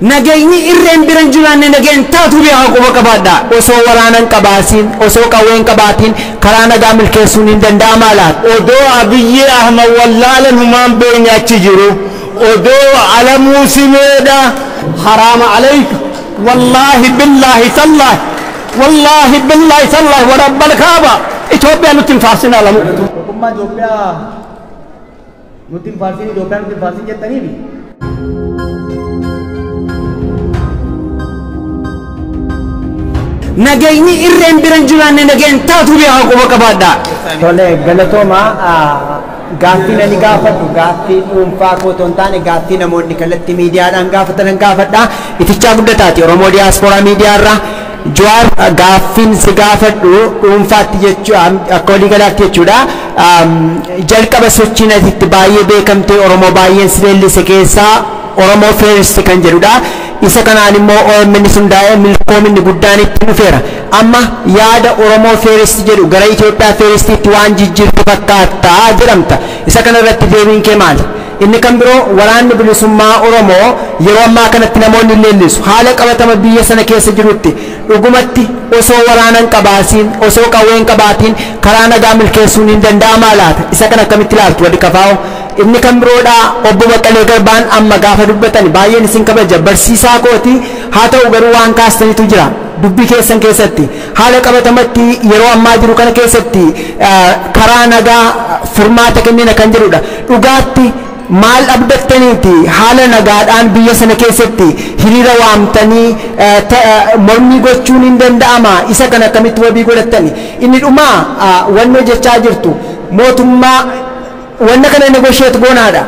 nagayni irreen biran jiraanne nagayen taatu bihaa quba qabaadha osoo waraanan qabaasin osoo qawween qabaatiin karaa nagaa milkeessuun hin danda'amaa laata odoo Abiyyi Ahmad wallaalan humaan beekne achi jiru odoo alamuu simeedha haraama alayka wallaahi billaahi tallaahi wallaahi billaahi tallaahi wa rabbal kaaba Itoophiyaa nutti hin faarsin alamu tokkummaa Itoophiyaa nutti hin faarsin Itoophiyaa nutti hin faarsin jettaniifi nagayni irreen biran jiraanne nagayen taatu bihaa quba qabaadha tole galatooma gaaffii ani gaafadhu gaaffii dhuunfaa koo otoo hin taane gaaffii namoonni kallattii miidiyaadhaan gaafatan gaafadha itichaa guddataati Oromoo Diyaaspooraa miidiyaarraa Jawaar gaaffiin si gaafadhu dhuunfaatti jechuudha akka walii galaatti jechuudha jalqaba sochiin asitti baay'ee beekamtee Oromoo baay'een si leellise keessaa Oromoo First kan jedhudha isa kanaan immoo OMN hundaa'ee milkoominni guddaan itti dhufeera amma yaada Oromoo First jedhu gara Itoophiyaa Firstitti waan jijjiirtu fakkaata jedhamta isa kana irratti deebiin kee maali inni kan biroo waraanni bilisummaa Oromoo yeroo ammaa kanatti namoonni leellisu haala qabatama biyya sana keessa jirutti dhugumatti osoo waraanan qabaasin osoo qawween qabaatiin karaa nagaa milkeessuun hin danda'amaa laata isa kana akkamitti ilaaltu waddi kafaa'u inni kan biroodha obbo Baqqalee Garbaan amma gaafa dubbatan baay'een isin kabaja barsiisaa kooti haa ta'u garuu waan kaastanitu jira dubbii keessan keessatti haala qabatamatti yeroo ammaa jiru kana keessatti karaa nagaa furmaata kennina kan jedhudha dhugaatti maal abdattaniiti haala nagaadhaan biyya sana keessatti hiriira waamtanii mormii gochuun hin danda'ama isa kana akkamitti wabii godhattani inni dhumaa wannoo jechaa jirtu mootummaa wanna kana negotiate goonaadha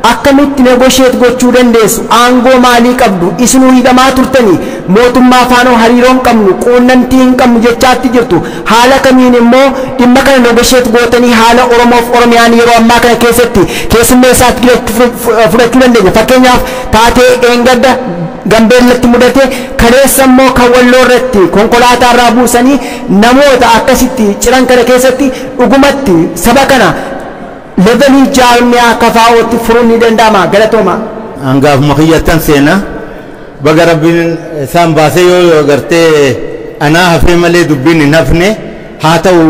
akkamitti negotiate gochuu dandeessu aangoo maalii qabdu isinuu hidhamaa turtanii mootummaa faanoo hariiroon qabnu quunnamtii hin qabnu jechaatti jirtu haala kamiin immoo dhimma kana negotiate gootanii haala Oromoof Oromiyaan yeroo ammaa kana keessatti keessummeessaatti fudhachuu dandeenya fakkeenyaaf taatee eengadda Gambeellatti mudate kaleessa immoo kan Walloo irratti konkolaataa irraa buusanii namoota akkasitti ciran kana keessatti dhugumatti saba kana levelii jaarmiyaa kafaa'ootti furuun ni danda'ama galatooma angaaf makiyyattan seena baga rabbiin isaan baasee yoo gartee anaa hafee malee dubbiin hin hafne haa ta'u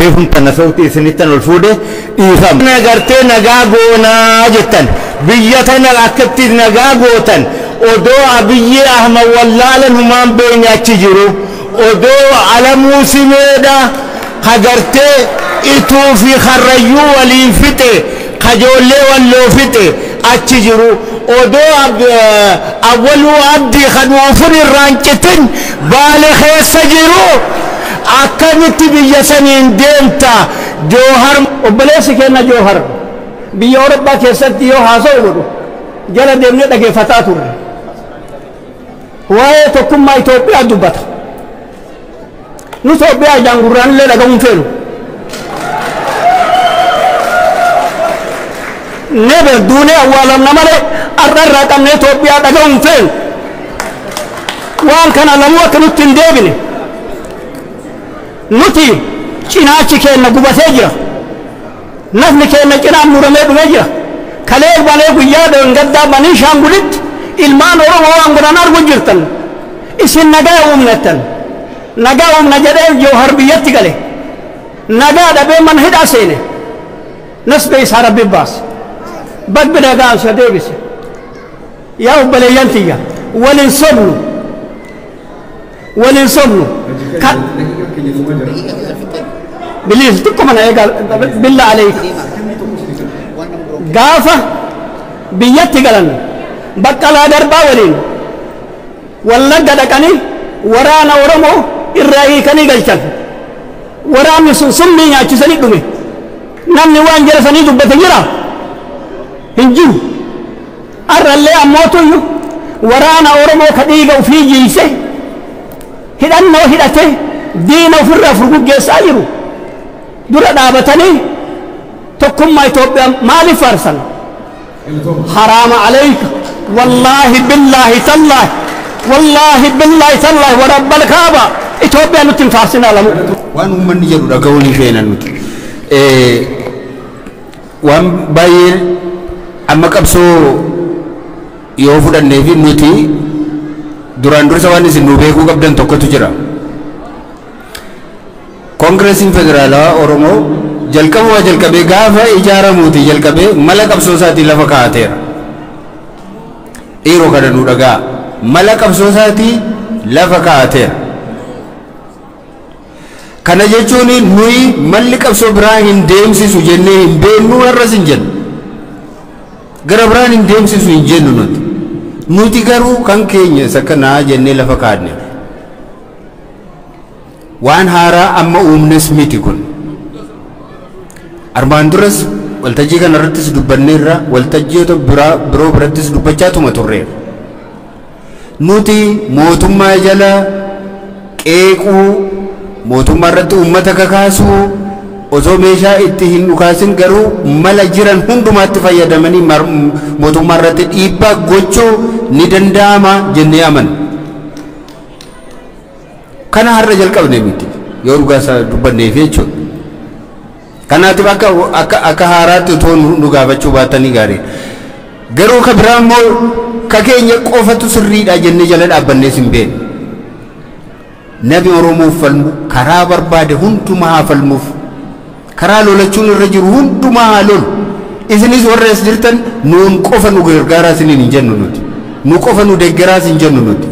reefum tana sauti isinittan ol fuudhe dhiifama gartee nagaa goonaa jettan biyya tana akkatti nagaa gootan odoo Abiyyi Ahmad wallaalan humaan beekne achi jiru odoo alamuu simeedha hagartee ituu fi kharrayyuu waliin fixe kajoollee walloo fixe achi jiru odoo awwaluu abdii kanuufun irraan citin baale keessa jiru akkamitti biyya saniin deemta Joohar obboleessi kenna Joohar biyya Awurooppaa keessatti yoo haasa'u godhu jala deemnee dhageeffataa turre waa'ee tokkummaa Itoophiyaa dubbata nu Itoophiyaa jaangurraan illee dhagahuun feenu never duune awwaalamna malee arrarraa qabnee Itoophiyaa dhagahuun feenu waan kana lamuu akka nutti hin deebine nuti cinaachi keenna gubatee jira nafni keenna cinaan muramee dhumee jira kalee balee guyyaa dhangaddaa banii shaangulitti ilmaan Oromoo waan godhan argu jirtan isin nagaa uumnettan nagaa uumna jedhee Joohar biyyatti gale nagaa dhabee mana hidhaa seene nasbee isaa rabbi baase badbi nagaa isa deebise yaa obboleeyyan tiyya waliin sobnu بليز تكم أنا إيجا بالله عليك قافة بيتي قلنا بقلا دربا ولين ولا قدكني ورانا ورمو الرأي كني قلتن ورامي سمي يا تسني دمي نمني وان جلسني دبتجرا هنجو أرلي أموتو ورانا ورمو كديجا وفي جيسه هدأنا وهدأته دينا وفرّا فرقو جيسايرو dura dhaabatanii tokkummaa Itoophiyaa maaliif faarsan haraama alayka wallahi billahi tallahi wa rabbal kaaba Itoophiyaa nutti hin faarsinaa lamu waan uummanni jedhu dhaga'uun feena nuti waan baay'ee amma qabsoo yoo fudhannee fi nuti duraan dursa waan isin nu beekuu qabdan tokkotu jira. Koongiresiin Federaalawaa Oromoo jalqabee gaafa ijaaramuuti jalqabee mala qabsoo isaatii lafa kaa'ateera. Dhiiroo kana nu dhagaa mala qabsoo isaatii lafa kaa'ateera. Kana jechuun nuyi malli qabsoo biraa hin deemsisu jennee hin beeknu har'as hin jennu. Gara biraan hin deemsisu hin jennu nuti garuu kan keenya isa kanaa jennee lafa kaa'anne. Waan haaraa amma uumnes miti kun. Armaan duras waltajjii kana irrattis dubbanneerra waltajjiiota biroo birattis dubbachaa turreera. Nuti mootummaa jala qeequu mootummaa irratti uummata kakaasuu osoo meeshaa itti hin dhukaasin garuu mala jiran hundumaatti fayyadamanii mootummaa irratti dhiibbaa gochuu ni danda'ama jennee amanna. Kana har'a jalqabne miti yoo dhugaa dubbanneef jechuudha. Kanaatiif akka haaraatti otoo nu gaafachuu baatanii gaarii. Garuu ka biraa immoo ka keenya qofatu sirriidha jennee jala dhaabbannees hin beekne. Nabi Oromoo falmu karaa barbaade hundumaa haa falmuuf. Karaa lolachuun irra jiru hundumaa haa lolu. Isinis warra as jirtan nuun qofa nu gargaaraa isiniin hin jennu nuti. Nu qofa nu deggaraas hin jennu nuti.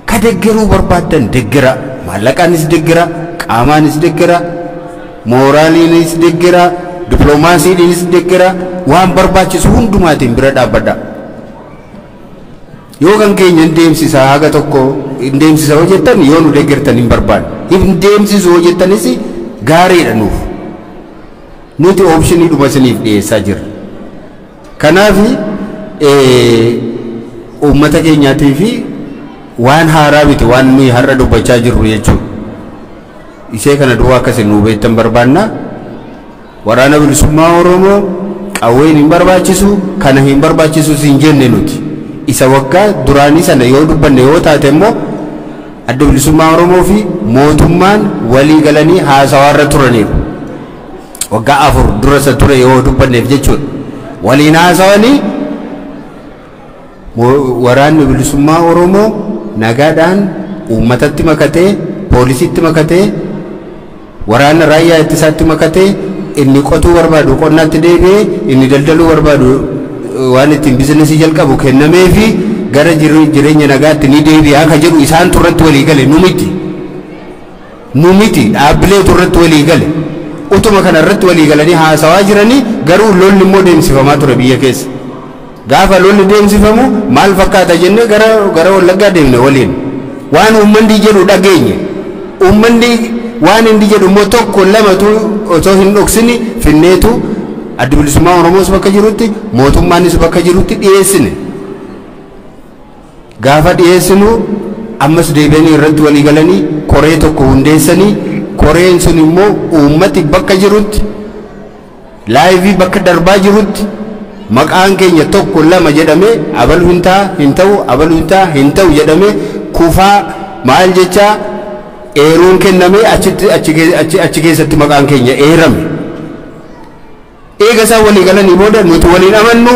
Ka deggeruu barbaadan deggera. Maallaqaanis deggera. Qaamaanis deggera. Mooraaliinis deggera. Dippiloomaasiinis deggera. Waan barbaachisu hundumaatiin bira dhaabbadha. Yoo kan keenya hin deemsisaa haga tokko hin deemsisa hojjettan yoo nu deggertan hin barbaanne. Hin deemsisu hojjettanis gaariidha nuuf. Nuti oopshinii dhuma isiniif dhiyeessaa jirra. Kanaaf uummata keenyaatii fi waan haaraa miti waan nuyi har'a dubbachaa jirru jechuudha. Ishee kana duwwaa akkasiin nu beektan barbaanna. Waraana bilisummaa Oromoo qawween hin barbaachisu kana hin barbaachisu hin jenne nuti. Isa waggaa duraanii sana yoo dubbanne yoo taate immoo adda bilisummaa Oromoo fi mootummaan walii galanii haasawaarra turaniiru. Waggaa 4 dura isa ture yoo dubbanneef jechuudha. Waliin haasawanii waraanni bilisummaa Oromoo nagaadhaan uummatatti makatee poolisiitti makatee waraana raayyaa ittisaatti makatee inni qotuu barbaadu qonnaatti deebi'ee inni daldaluu barbaadu waan ittiin bizinesii jalqabu kennamee fi gara jireenya nagaatti ni deebi'a akka jedhu isaan turratti walii gale nu miti dhaabbilee turratti walii gale utuma kana irratti walii galanii haasawaa jiranii garuu lolli immoo deemsifamaa ture biyya keessa. Gaafa lolli deemsifamu maal fakkaata jennee gara Wallaggaa deemne waliin waan uummanni jedhu dhageenye uummanni waan inni jedhu immoo tokko lamatu otoo hin dhoksini finneetu adda bilisummaa Oromoos bakka jirutti mootummaanis bakka jirutti dhiyeessine. Gaafa dhiyeessinu ammas deebi'anii irratti walii galanii koree tokko hundeessanii koreen sun immoo uummati bakka jirutti laayivii bakka darbaa jirutti maqaan keenya tokko lama jedhamee abalu hin ta'u hin ta'u jedhamee kufaa maal jechaa eeruun kennamee achi keessatti maqaan keenya eerame. Eega isaan walii galanii booda nuti waliin amannu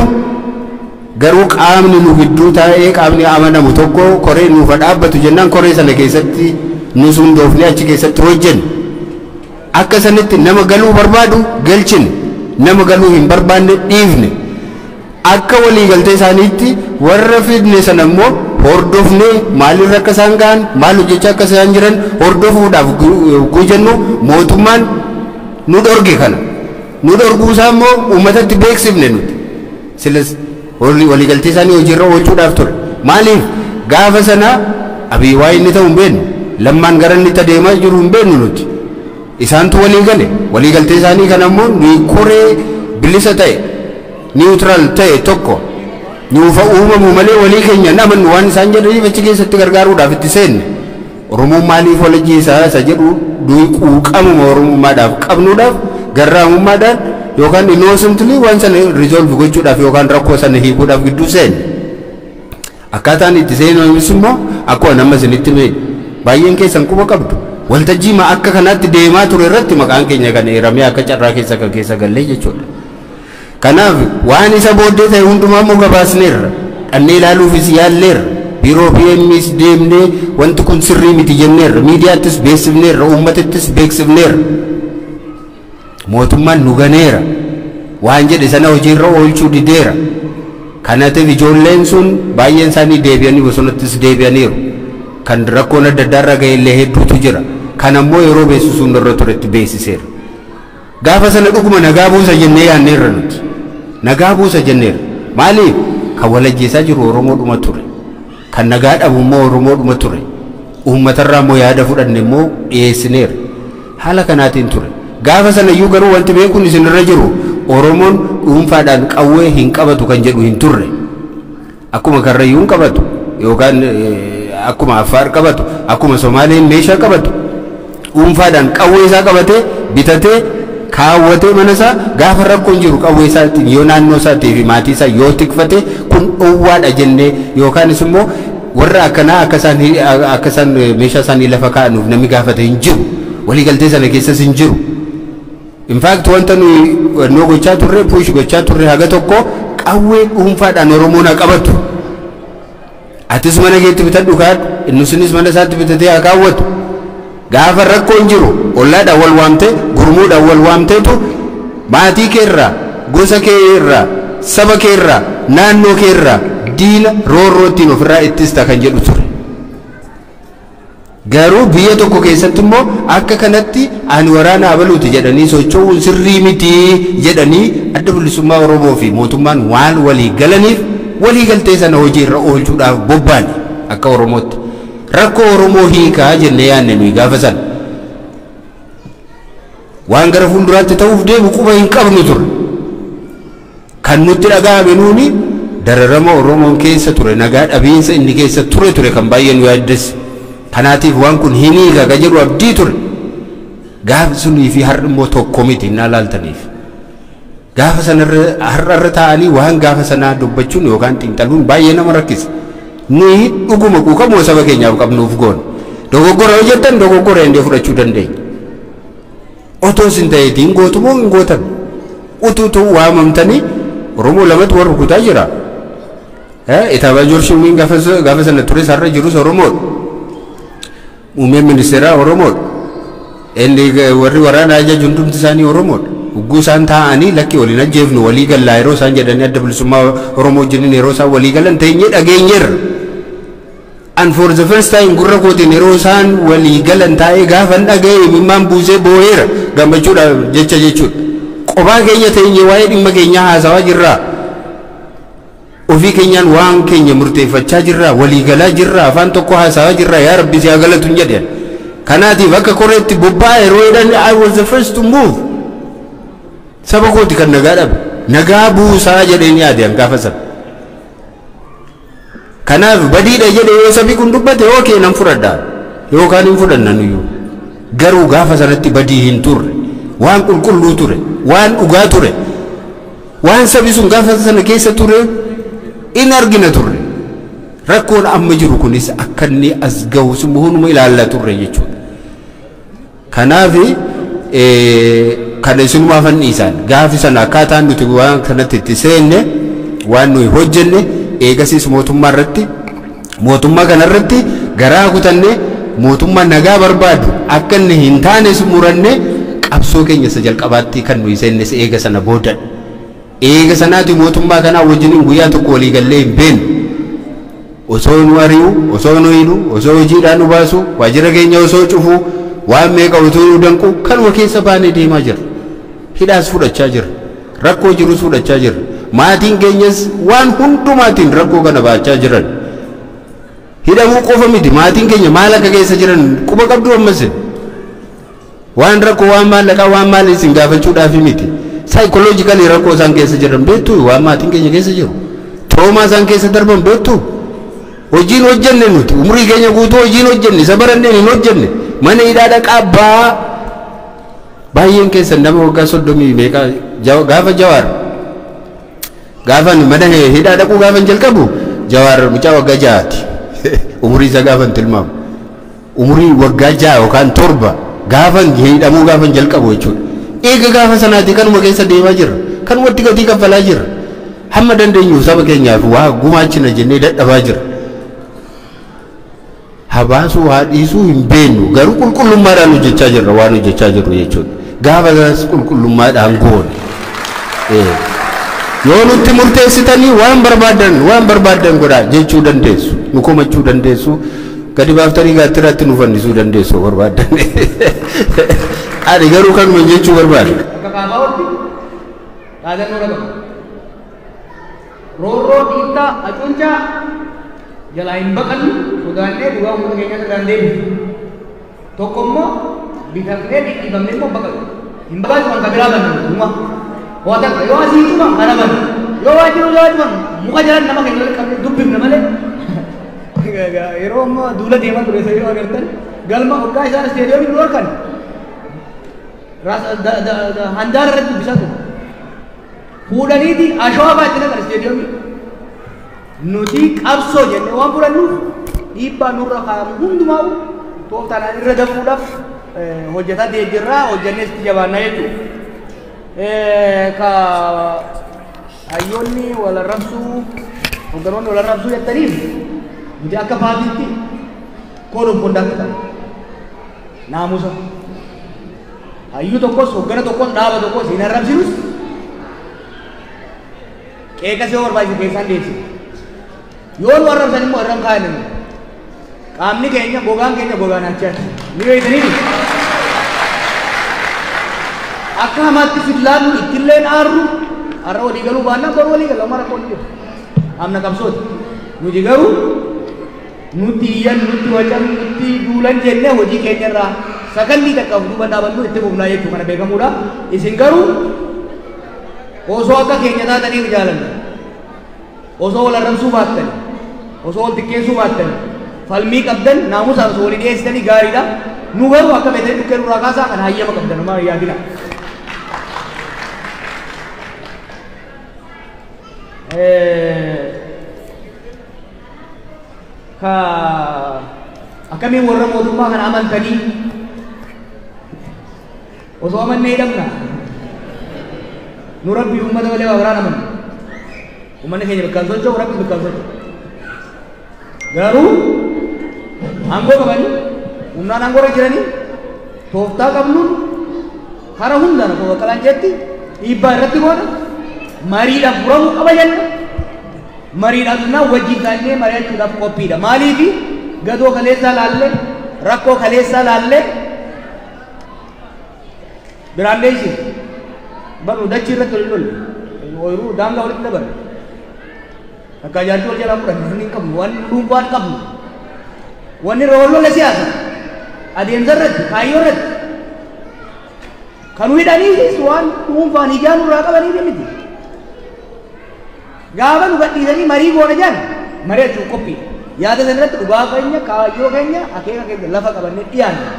garuu qaamni nu gidduu taa'ee qaamni amanamu tokko koree nuuf dhaabbatu jennaan koree sana keessatti nu hundoofne achi keessatti hojjennu. Akka sanitti nama galuu barbaadu galchine nama galuu hin barbaanne dhiifne. Akka walii galtee isaaniitti warra fidne sana immoo hordofnee maalirra akka isaan ga'an maal hojjechaa akka isaan jiran hordofuudhaaf gujennu mootummaan nu dhorge kana. Nu dhorguusaa immoo uummatatti beeksifne nuti. Silas walii galtee isaanii hojiirra oolchuudhaaf ture. Maaliif gaafa sana abii waa inni ta'u hin beeknu lammaan gara inni adeemaa jiru hin beeknu nuti. Isaantu walii gale walii galtee isaanii kana immoo nuyi koree bilisa ta'e niwutiraal ta'e tokko nuufa uumamu malee walii keenya namannu waan isaan jedhaniif achi keessatti gargaaruudhaaf itti seenne. Oromoon maaliif walajjiisaa isa jedhu nuyi quuqamuma oromummaadhaaf qabnuudhaaf garraamummaadhaan yookaan innocently waan sana resolve gochuudhaaf yookaan rakkoo sana hiikuudhaaf gidduu seenne. Akkaataan itti seenuunis immoo akkuma nama isinitti mee baay'een keessan quba qabdu. Waltajjii ma akka kanaatti deemaa ture irratti maqaan keenya kan eeramee akka carraa keessa gallee jechuudha. Kanaaf waan isa booddee ta'e hundumaa immoo gabaasneerra. dhannee ilaaluufis yaalleerra biiroo PMs deemnee wanti kun sirrii miti jenneerra miidiyaattis beeksifneerra uummatattis beeksifneerra mootummaan nu ganeera waan jedhe sana hojiirra oolchuu dideera kanaatiif ijoolleen sun baay'een isaanii deebi'anii bosonattis deebi'aniiru kan rakkoon adda addaarra ga'ellee hedduutu jira kan ammoo yeroo beeksisuun irra turetti beeksiseera gaafa sana dhuguma nagaa buusa jennee yaanneerra nuti nagaa buusa jenneerra maaliif kan walajjeessaa jiru Oromoodhuma ture kan nagaa dhabu immoo Oromoodhuma ture uummatarraa immoo yaada fudhanne immoo dhiyeessineera haala kanaatiin ture gaafa sana iyyuu garuu wanti beekuun isinirra jiru Oromoon dhuunfaadhaan qawwee hin qabatu kan jedhu hin turre akkuma Karrayyuun qabatu yookaan akkuma Affaar qabatu akkuma Somaaleen meeshaa qabatu dhuunfaadhaan qawwee isaa qabatee bitatee kaawwatee mana isaa gaafa rakkoon jiru qawwee isaatiin yoo naannoo isaatii fi maatii isaa yoo tikfate kun dhowwaadha jennee yookaanis immoo warra akkanaa akka isaan meeshaa isaanii lafa kaa'anuuf namni gaafate hin jiru waliigaltee sana keessas hin jiru. In fact wanta nu gochaa turre push gochaa turre haga tokko qawwee dhuunfaadhaan Oromoon qabatu atis mana keetti bitadhu kaadhu innusinis mana isaatti bitatee haa kaawwatu gaafa rakkoon jiru ollaadhaan wal waamtee gurmuudhaan wal waamteetu maatii keerraa gosa keerraa saba keerraa naannoo keerraa diina roorrootiin ofirraa ittista kan jedhu ture garuu biyya tokko keessatti immoo akka kanatti ani waraana abaluuti jedhanii socho'uun sirrii miti jedhanii adda bilisummaa Oromoo fi mootummaan waan walii galaniif walii galtee sana hojiirra oolchuudhaaf bobba'an akka Oromootti rakkoo Oromoo hiikaa jennee yaanne nuyi gaafa sana waan gara fuulduraatti ta'uuf deemu quba hin qabnu ture kan nutti dhaga'ame nuuni dararama Oromoon keessa ture nagaa dhabiinsa inni keessa ture kan baay'ee nu yaaddesse kanaatiif waan kun hin hiika ka jedhu abdii ture gaafa sunii fi har'a immoo tokko miti hin ilaaltaniif gaafa sanarra har'arra taa'anii waan gaafa sanaa dubbachuun yookaan xiinxaluun baay'ee nama rakkisa nuyi dhuguma quuqamoo saba keenyaaf qabnuuf goon dogoggora hojjettan dogoggora indee fudhachuu dandeenya otoo sin ta'eetiin gootumoo hin gootan utuutu waamamtanii Oromoo lamatu warra rukutaa jira itaabaa Joorshiin gaafa sana ture sarara jirus Oromoodha Muummeen ministeeraa Oromoodha inni warri waraana ajaju hundumti isaanii Oromoodha ugguu isaan taa'anii lakki waliin ajjeefnu walii gallaa yeroo isaan jedhanii adda bilisummaa Oromoo wajjiniin yeroo isaan walii galan teenyee dhageenyeerra and for the first time gurra kootiin yeroo isaan walii galan taa'ee gaafan dhaga'e imimmaan buusee boo'eera gammachuudhaaf jechuudha qophaa keenya teenyee waa'ee dhimma keenyaa haasawaa jirraa ofii keenyaan waan keenya murteeffachaa jirraa walii galaa jirraa afaan tokko haasawaa jirraa yaa rabbi si haa galatu jedhan kanaatiif akka koreetti bobba'aa yeroo jedhan I was the first to move saba kooti kan nagaa dhabe nagaa buusaa jedheen yaade gaafa sana kanaaf badiidha jedhe yoo sabi kun dubbate okay nan fudhadha yookaan hin fudhannan iyyuu garuu gaafa sanatti badii hin turre waan qulqulluu ture waan dhugaa ture waan sabi sun gaafa sana keessa ture in argina turre rakkoon amma jiru kunis akka inni as ga'u hunuma ilaalla turre jechuudha kanaaf kana isinuma fanniisaan gaafi sana akkaataan nuti waan kanatti itti seenne waan nuyi hojjenne eegasiis mootummaa kanarratti garaa kutanne mootummaa nagaa barbaadu akka inni hin taanes muranne qabsoo keenya isa jalqabaatti kan nuyi seennes eega sana boodan eega sanaati mootummaa kanaa wajjiniin guyyaa tokko walii gallee hin beenu osoo nu ari'u osoo nu hidhu osoo hojiidhaan nu baasu waajjira keenya osoo cufu waan meeqa utuu nu danqu kanuma keessa baanee deemaa jirra hidhaas fudhachaa jirra rakkoo jirus fudhachaa jirra maatiin keenyas waan hundumaatiin rakkoo kana baachaa jiran hidhamuu qofa miti maatiin keenya maal akka keessa jiran quba qabdu ammas waan rakkoo waan maallaqaa waan maal isin gaafachuudhaaf miti psychologically rakkoo isaan keessa jiran beektu waan maatiin keenya keessa jiru traumaa isaan keessa darban beektu hojiin hojjenne nuti umurii keenya guutuu hojiin hojjenne isa baranneen hin hojjenne mana hidhaadha qabbaa baay'een keessa nama waggaa 30 meeqa gaafa Jawaar gaafan mana hidhaa dhaquu gaafan jalqabu Jawaar mucaa waggaa 6ti umurii isa gaafan tilmaamu umurii waggaa 6 yookaan 7 gaafan hidhamuu gaafan jalqabu jechuudha eega gaafa sanaati kanuma keessa deemaa jirra kanumatti gatii kaffalaa jirra hamma dandeenyu saba keenyaaf waa gumaachina jennee dadhabaa jira. Habaasuu haa dhiisuu hin beeknu garuu qulqullummaadhaan hojjechaa jirra waan hojjechaa jirru jechuudha. Gaafa gaas qulqullummaadhaan goone. Yoo nutti murteessitanii waan barbaadan godhaa jechuu dandeessu. Nu komachuu dandeessu. Gadi baaftanii gaattiratti nu fannisuu dandeessu barbaadan. Ani garuu kan jechuu barbaadu. Akka kaabaa'utti dhaadannoo dhagamu. Roorroo dhiittaa acuuncaa jalaa hin baqannu sodaannee dhugaa uummata keenya irraan deebisu. Tokko immoo bitafnee dhidhiibamnee immoo baqannu. Hin baqannu kan kabiraa bannu. Waa takka yoo asii tuman kana bannu. Yoo waa jiru yoo tuman muka jalan nama keenya walitti qabnee dubbifna malee. Yeroo ammaa duula deemaa ture isa yoo agartan galma hoggaa isaan isteediyoomii nu harkan. Handaara irratti dubbisaa ture. Fuudhaniiti ashawaa baay'ee nagar isteediyoomii. Nuti qabsoo jennee waan fudhannuuf dhiibbaa nurra kaa'amu hundumaa'u tooftaadhaan irra dafuudhaaf hojjetaa deejjirraa hojjennees itti jabaannaa jechuudha. Ka hayyoonni wal arrabsuu hogganoonni wal arrabsuu jettaniif nuti akka paartiitti koodon kondaakta naamusa hayyuu tokkos hoggana tokkos dhaaba tokkos hin arrabsinus qeeqasee barbaachise keessaan deebisina. Yoo nu arrabsan immoo irraan kaa'an qaamni keenya gogaan achaati ni beektanii akka hamaatti fillaannu ittillee aarru har'a walii galuu baannaan boru walii gala mara qoonni jiru amna qabsooti nuti garuu nuti iyyan nuti wacan nuti duulan jennee hojii keenya irraa sakallii takkaaf duuba dhaabannu itti fufnaa jechuu kana beekamuudha. Isin garuu osoo akka keenya taataniif jaalanna osoo wal arrabsuu baattani osoo wal xiqqeessuu baattani falmii qabdan naamusaan osoo walii dhiyeessitanii gaariidha. Nu garuu akka beekanii dhukkee nurraa kaasaa kan hayyama qabdan maa yaadina. Ka akkamiin warra mootummaa kana amantanii osoo amannee hidhamna nu rabbii uummata malee waa biraan amanna. Uummanni keenya bakkaan socho'u rabbi bakkaan socho'u. Garuu aangoo qabanii humnaan aangoo irra jiranii tooftaa qabnuun hara hundaan akkuma Baqqalaan jetti dhiibbaa irratti goona mariidhaaf furamuu qaba jenna. Mariidhaaf wajjin taa'ee mari'achuudhaaf qophiidha. Maaliif gadoo kaleessaa laallee rakkoo kaleessaa laallee biraallee ishee barnu dachii irratti waliin lolle ooyiruu daangaa walitti daballe akka ajaa'ibaa wal jalaa fudhanne hin qabnu waan dhuunfaan qabnu wanni irra wal lolle siyaasa adeemsa irratti kaayyoo irratti kan hidhaniifis waan dhuunfaan ijaan irraa qabaniif miti. Gaafa nu gadhiisanii marii goona jaan mari'achuuf qophii yaada sana irratti dhugaa keenya kaayyoo keenya akeeka keenya lafa qabannee dhiyaanna.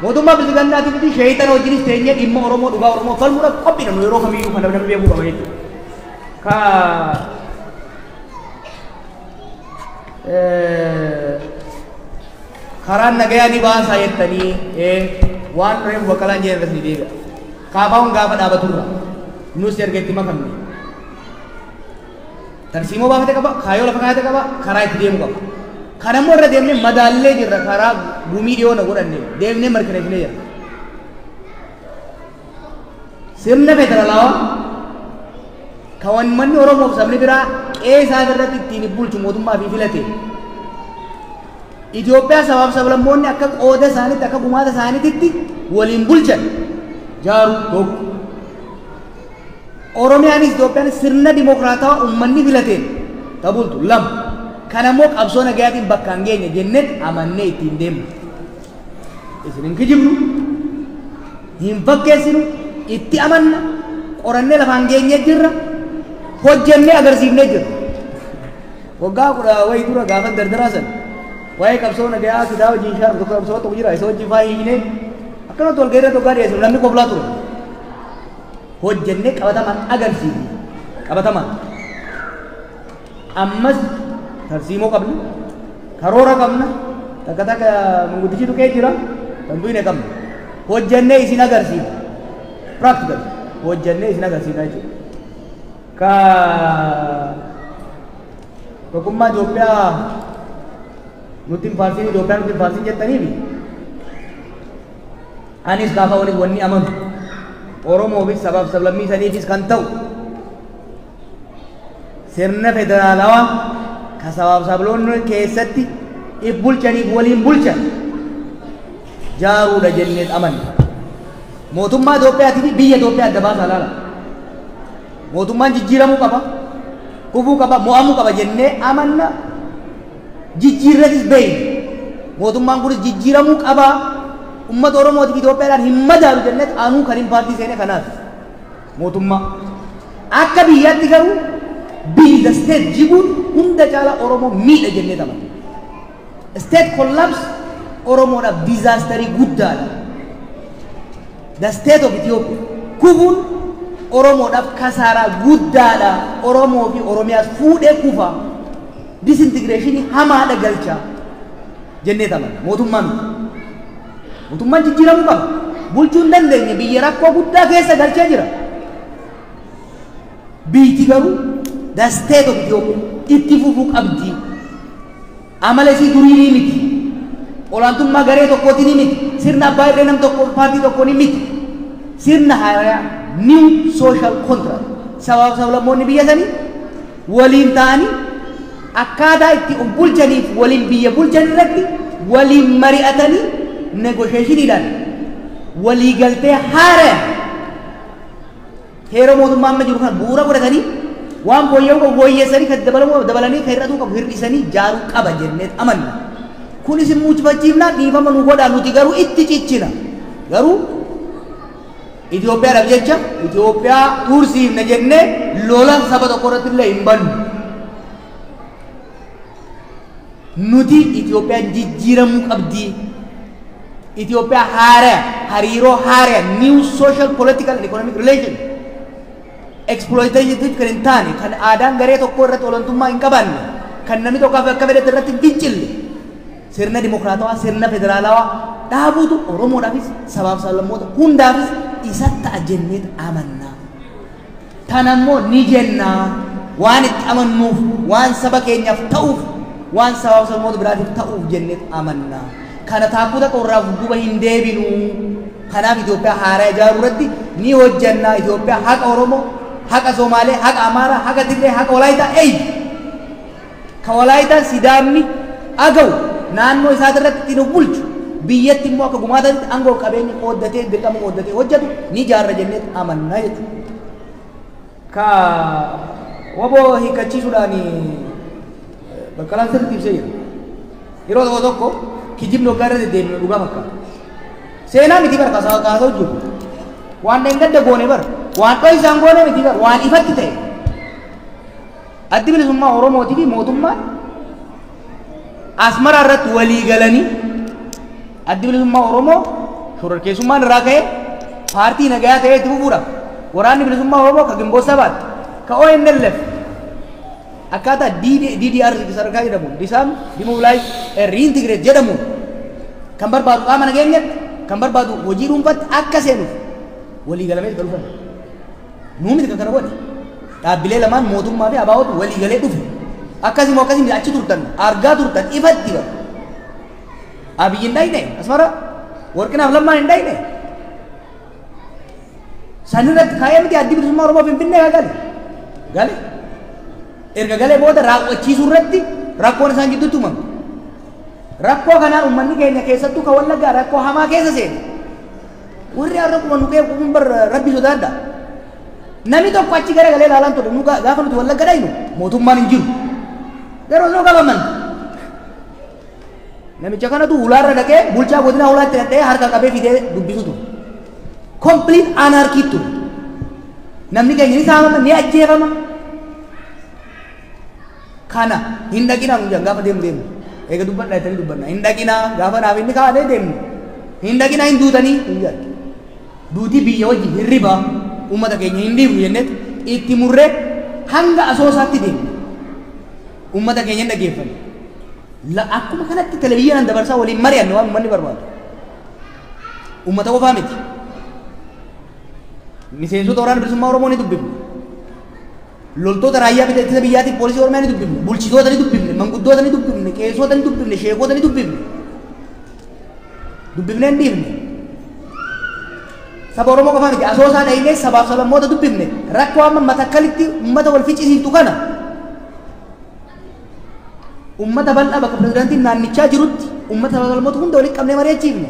Mootummaa bilisigannaatiif miti sheeyitana wajjinis teenyee dhimma Oromoo dhugaa Oromoo falmuudhaaf qophiidha nu yeroo kamiyyuu kan namni beekuu qaba jechuudha. Karaan nagayaa ni baasaa jettanii waan reefu Baqqalaan jedhan irratti ni deebi'a. Kaafaawwan gaafa dhaabaturra nus erga itti makamne. Tarsiimoo baafate qaba, kaayyoo lafa kaayate qaba, karaa itti deemu qaba. Kan ammoo irra deemnee madaallee jirra karaa gumii dhiyoo na godhanne deemnee mirkaneessinee jirra. Sirna federaalawaa kan uummanni Oromoof sabni biraa qe'ee isaa irratti ittiin bulchu mootummaa fi filate. Itoophiyaa sabaaf sablammoonni akka qooda isaaniitti akka gumaata isaaniitti waliin bulchan jaaru tokko. Oromiyaanis Itoophiyaanis sirna dimokiraatawaa uummanni filateen tabultu lama. Kan ammoo qabsoo nagayaatiin bakka hin geenye jennee amannee ittiin deemnu. Isin hin kijibnu, hin fakkeessinu, itti amanna, qorannee lafaan geenyee jirra, hojjennee agarsiifnee jirra. Waggaa kudha wayii dura gaafa dardaraa sana waa'ee qabsoo nagayaa kitaaba hojii ishee tokko qabsoo tokko jira isa hojii faa hiinee akkanatti wal gahee tokko dhiyeessu namni qoblaa ture. Hojjennee qabatamaan agarsiifne qabatamaan. Ammas tarsiimoo qabna, karoora qabna, takka takka manguddichi tuqee jira, kan duyne qabna. Hojjennee isin agarsiifna. Practical hojjennee isin agarsiifna jechuudha. ka tokkummaa Itoophiyaa nuti hin faarsin Itoophiyaa nuti hin faarsin jettaniifi anis gaafa waliin wanni amanu Oromoofis sabaaf sablammii saniifis kan ta'u sirna federaalawaa ka sabaaf sabloonni keessatti if bulchaniif waliin bulchan jaaruudha jennee amanna. Mootummaa Itoophiyaatii fi biyya Itoophiyaa adda baasaa laala. Mootummaan jijjiiramuu qaba, kufuu qaba, mo'amuu qaba jennee amanna. Jijjiirratis beeyna. Mootummaan kunis jijjiiramuu qaba. Uummata Oromootiif Itoophiyaadhaan hin madaalu jennee aanuu kan hin paartii seene kanaaf. Mootummaa akka biyyaatti garuu biyyi the state jiguun hunda caala Oromoo miidha jennee amanna. State collapse Oromoodhaaf disaasterii guddaadha. The state of Ethiopia kufuun Oromoodhaaf kasaaraa guddaadha. Oromoo fi Oromiyaas fuudhee kufa. Disintegreeshinii hamaadha galcha jennee amanna. Mootummaan jijjiiramuu qaba. Bulchuu hin dandeenye biyya rakkoo guddaa keessa galchee jira. Biyyi garuu the state of Ethiopia itti fufuu qabdi. Amala isii durii ni miti. Olaantummaa garee tokkooti ni miti. Sirna abbaa irree nam tokko paartii tokko ni miti. Sirna haaraa new social contract sabaaf sablammoonni biyya sanii waliin ta'anii akkaataa itti of bulchaniif waliin biyya bulchan irratti waliin mari'atanii negotiationiidhaan walii galtee haaraa heera mootummaa amma jiru kan bu'uura godhatanii waan fooyya'uu qabu fooyyeessanii kan dabalanii kan hir'atuu qabu hir'isanii jaaruu qaba jennee amanna. Kunis immoo cifachiifnaan dhiifama nu godhaa nuti garuu itti cichina. Garuu Itoophiyaadhaaf jecha Itoophiyaa tursiifna jennee lola saba tokko irratti illee hin bannu. Nuti Itoophiyaan jijjiiramuu qabdi. Itoophiyaa haaraa hariiroo haaraa new social political and economic relation exploitative kan hin taane kan aadaan garee tokko irratti olaantummaa hin qabaanne kan namni tokko akka fedhate irratti hin fincille sirna dimokiraatawaa sirna federaalawaa dhaabuutu Oromoodhaafis sabaaf sablammoota hundaafis isa ta'a jennee amanna. Tanammoo ni jenna waan itti amannuuf waan saba keenyaaf ta'uuf waan sabaaf sablammoota biraatiif ta'uuf jennee amanna. Kana taakkuu takka irraa duuba hin deebinu. Kanaaf Itoophiyaa haaraa ijaaruu irratti ni hojjenna. Itoophiyaa haqa Oromoo, haqa Somaalee, haqa Amaaraa, haqa Tigree, haqa Walaayitaa eeyyu. Ka Walaayitaan Sidaamni agawu naannoo isaati irratti ittiin bulchu biyyatti immoo akka gumaatatti aangoo qabeenya qooddatee dirqama qooddatee hojjetu ni ijaarra jennee amanna jechuudha. Ka waboo hiikkachiisuudhaan Baqqalaan sirriitti ibsee jira. Yeroo tokko tokko kijibni waggaa irra deddeebiin dhugaa fakkaata. Seenaa miti bara kaasa'u jiru. Waan dheengadda goone bara. Waan dho'isaan goone miti bara. Waan ifatti ta'e. Addi bilisummaa Oromootii fi mootummaan Asmaraa irratti walii galanii addi bilisummaa Oromoo shororkeessummaan irraa ka'ee paartii nagayaa ta'ee itti fufuudhaaf waraanni bilisummaa Oromoo ka Gimboo Sabaat ka ONLF akkaataa DDR sadarkaa jedhamu Disam Demobilize Reintegrate jedhamu kan barbaadu qaama nageenyatti kan barbaadu hojii dhuunfaatti akka seenuuf walii galamee itti dhufan. Nuu miti kan kana godhe dhaabbilee lamaan mootummaa fi abaa'ootu walii galee dhufe. Akkasimoo akkasii achi turtan argaa turtan ifatti bara. Abiyyi hin dhayne Asmara Warqinaaf Lammaan hin dhayne. Sanirratti kaayee miti addi bilisummaa Oromoo Finfinnee haa gale. Erga galee booda raawwachiisuu irratti rakkoon isaan gidduutti uumame. Rakkoo kanaan uummanni keenya keessattuu kan Wallaggaa rakkoo hamaa keessa seene. Warri har'a kuma nu qe'ee kun bar rabbi sodaadha. Namni tokko achi gara galee ilaalaan ture nu gaafa nuti Wallagga dhaynu mootummaan hin jiru. Garuu osoo qabaman namicha kanatu ulaarra dhaqee bulchaa godina ulaatti dhaqee harka qabee fidee dubbisu ture. Complete anarchy ture. Namni keenya ni saamama ni ajjeefama. Kana hin dhaqinaa nu jedhan gaafa deemu. Eega dubbadha jettanii dubbanna. Hin dhaqinaa gaafa naaf inni kaa'atee deemnu. Hin dhaqinaa hin duutanii hin jedhan. Duutii biyya wajjin hirriba uummata keenya hin dhiibnu jennee itti murree hanga asoosaatti deemnu. Uummata keenya hin dhaggeeffanne. Akkuma kanatti televizyiinaan dabarsaa waliin mari'anne waan uummanni barbaadu. Uummata qofaa miti. Miseensota waraana bilisummaa Oromoo ni dubbifnu. loltoota raayyaa ittisa biyyaatiif poolisii oromiyaa ni dubbifne bulchitoota ni dubbifne manguddoota ni dubbifne qeesota ni dubbifne sheekota ni dubbifne dubbifnee hin dhiifne saba oromoo qofaa miti asoosaa dhahinee sabaaf sablammoota dubbifne rakkoo amma matakkalitti ummata wal ficcisiistu kana ummata bal'aa bakka pirezidaantiin naannichaa jirutti ummata sablammoota hunda walitti qabnee mari'achiifne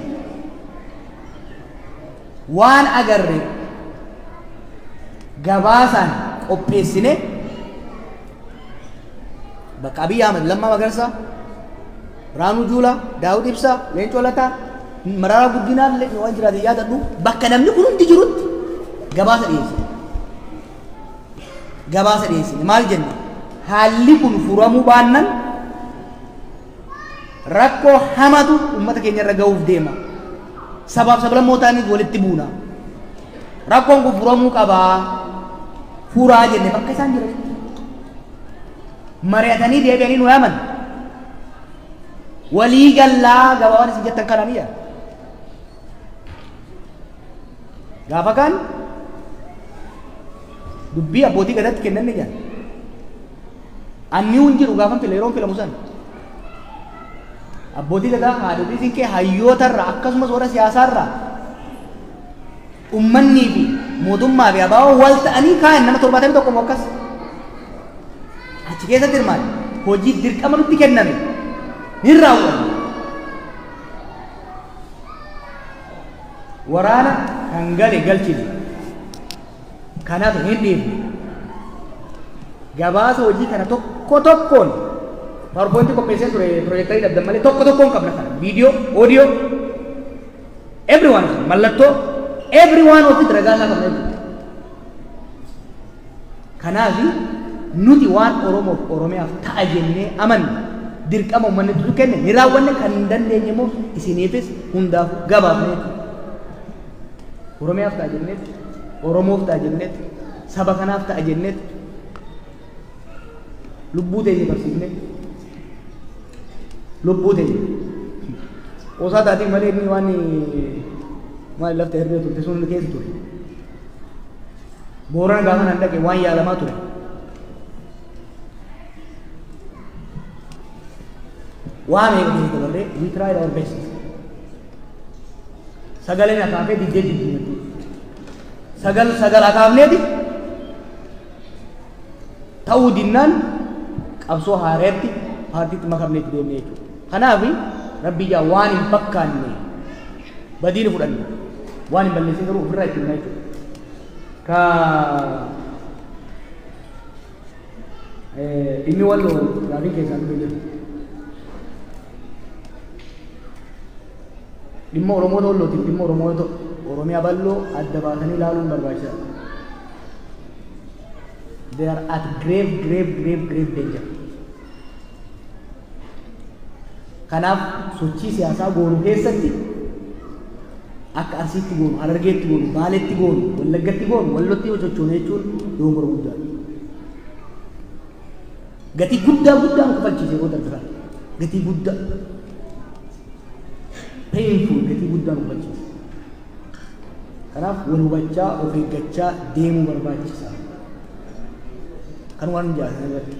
waan agarre gabaasaan qopheessine bakka Abiy Ahmed Lammaa Magarsaa Biraanuu Juulaa Daawud Ibsaa Leencoo Lataa Mararaa Guddinaa illee waan jiraate yaadadhu bakka namni kun hundi jirutti gabaasa dhiyeessine maal jenne haalli kun furamuu baannan rakkoo hamatu ummata keenya irra ga'uuf deema sabaaf sablammootaaniif walitti buuna rakkoon kun furamuu qabaa furaa jenne bakka isaan jiranitti mari'atanii deebi'anii nu yaaman walii gallaa gabaawwan isin jettan kananiya gaafa kan dubbii abbootii gadaatti kennanne jaan anni hun jiru gaafan fila yeroon filamu san abbootii gadaa haadhotii isin kee hayyootarraa akkasumas warra siyaasaarraa ummannii fi mootummaa fi abaawoo wal ta'anii kaa'an nama 71 moo akkas achi keessatti hirmaate hojii dirqama nutti kenname hin raawwanne waraana kan gale galchine kanaaf hin dhiifne gabaasa hojii kana tokko tokkoon PowerPoint qopheessee ture pirojektarii dhabdan malee tokko tokkoon qabna kana viidiyoo audio everyone mallattoo everyone ofitti ragaa isaa qabna jechuudha kanaaf nuti waan oromoof oromiyaaf ta'a jennee amanne dirqama uummanni tutu kenne ni raawwanne kan hin dandeenye immoo isiniifis hundaaf gabaafne jechuudha oromiyaaf ta'a jenneet oromoof ta'a jenneet saba kanaaf ta'a jenneet lubbuu teenya barsiifne lubbuu teenya osaa taatiin malee inni waan maal lafta herree turte sun keessa ture boorana gaafa nan dhaqe waan yaalamaa ture waan eeguu dabarree we tried our best sagaleen akaafee diddee diddii sagal akaafneeti ta'uu dinnaan qabsoo haareetti paartiitti makamneetti deemne jechuudha kanaaf rabbi yaa waan hin fakkaanne badii ni fudhanne waan hin balleessin garuu ofirraa itti himna jechuudha ka dhimmi walloo gaafiin keessaan dhufe jiru dhimma oromoota wallootiif dhimma oromoota oromiyaa bal'oo adda baasanii ilaaluun barbaachisaadha they are at grave danger kanaaf sochii siyaasaa goonu keessatti akka Arsiitti goonu Harargeetti goonu Baaleetti goonu Wallaggatti goonu Wallotti sochoonu jechuun doongora guddaadha gatii guddaa nu kafalchiise yeroo darbiraa gatii guddaa painful gatii guddaa nu kafalchiise kanaaf wal hubachaa of eeggachaa deemuu barbaachisa kan waan jaalatan irratti